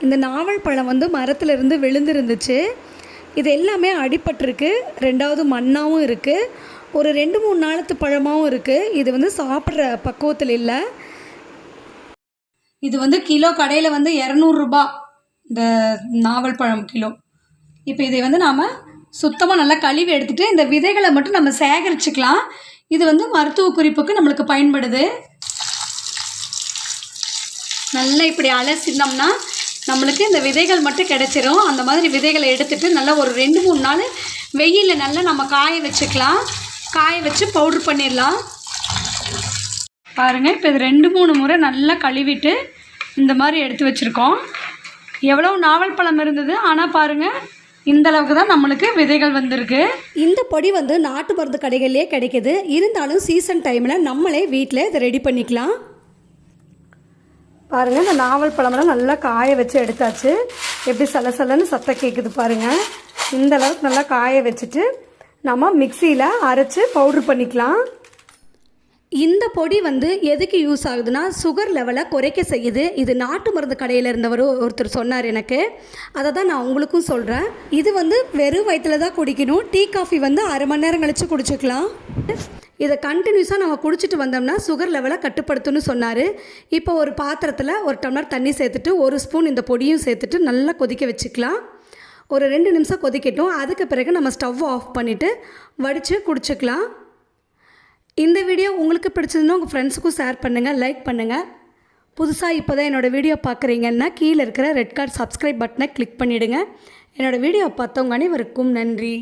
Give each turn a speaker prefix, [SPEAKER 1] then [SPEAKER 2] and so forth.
[SPEAKER 1] இந்த நாவல் பழம் வந்து மரத்துலேருந்து விழுந்துருந்துச்சு. இது எல்லாமே அடிபட்டிருக்கு. 2வது மண்ணாகவும் இருக்குது. ஒரு 2-3 நாளத்து பழமாகவும் இருக்குது. இது வந்து சாப்பிட்ற பக்குவத்தில் இல்லை. இது வந்து கிலோ கடையில் வந்து 200 ரூபா இந்த நாவல் பழம் கிலோ. இப்போ இதை வந்து நாம் சுத்தமாக நல்லா கழுவி எடுத்துகிட்டு இந்த விதைகளை மட்டும் நம்ம சேகரிச்சுக்கலாம். இது வந்து மருத்துவ குறிப்புக்கு நம்மளுக்கு பயன்படுது. நல்லா இப்படி அலசினோம்னா நம்மளுக்கு இந்த விதைகள் மட்டும் கிடச்சிரும். அந்த மாதிரி விதைகளை எடுத்துகிட்டு நல்லா ஒரு 2-3 நாள் வெயிலில் நல்லா நம்ம காய வச்சுக்கலாம். காய வச்சு பவுட்ரு பண்ணிடலாம். பாருங்கள், இப்போ இது 2-3 முறை நல்லா கழுவிட்டு இந்த மாதிரி எடுத்து வச்சுருக்கோம். எவ்வளோ நாவல் பழம் இருந்தது, ஆனால் பாருங்கள் இந்த அளவுக்கு தான் நம்மளுக்கு விதைகள் வந்திருக்கு. இந்த பொடி வந்து நாட்டு மருந்து கடைகள்லேயே கிடைக்கிது. இருந்தாலும் சீசன் டைமில் நம்மளே வீட்டில் இதை ரெடி பண்ணிக்கலாம். பாருங்கள், இந்த நாவல் பழமெல்லாம் நல்லா காய வச்சு எடுத்தாச்சு. எப்படி சலசலன்னு சத்தம் கேட்குது பாருங்கள். இந்த அளவுக்கு நல்லா காய வச்சுட்டு நம்ம மிக்சியில் அரைச்சி பவுட்ரு பண்ணிக்கலாம். இந்த பொடி வந்து எதுக்கு யூஸ் ஆகுதுன்னா சுகர் லெவலை குறைக்க செய்யுது. இது நாட்டு மருந்து கடையில் இருந்தவர் ஒருத்தர் சொன்னார் எனக்கு. அதை தான் நான் உங்களுக்கும் சொல்கிறேன். இது வந்து வெறும் வயிற்றில் தான் குடிக்கணும். டீ காஃபி வந்து அரை மணி நேரம் கழித்து குடிச்சிக்கலாம். இதை கண்டினியூஸாக நம்ம குடிச்சிட்டு வந்தோம்னா சுகர் லெவலை கட்டுப்படுத்துன்னு சொன்னார். இப்போ ஒரு பாத்திரத்தில் 1 டம்ளர் தண்ணி சேர்த்துட்டு 1 ஸ்பூன் இந்த பொடியும் சேர்த்துட்டு நல்லா கொதிக்க வச்சுக்கலாம். ஒரு 2 நிமிஷம் கொதிக்கட்டும். அதுக்கு பிறகு நம்ம ஸ்டவ் ஆஃப் பண்ணிவிட்டு வடித்து குடிச்சிக்கலாம். இந்த வீடியோ உங்களுக்கு பிடிச்சதுன்னா உங்கள் ஃப்ரெண்ட்ஸுக்கும் ஷேர் பண்ணுங்கள், லைக் பண்ணுங்கள். புதுசாக இப்போ தான் என்னோடய வீடியோ பார்க்குறீங்கன்னா கீழே இருக்கிற ரெட் கலர் சப்ஸ்கிரைப் பட்டனை கிளிக் பண்ணிவிடுங்க. என்னோடய வீடியோ பார்த்தவங்க அனைவருக்கும் நன்றி.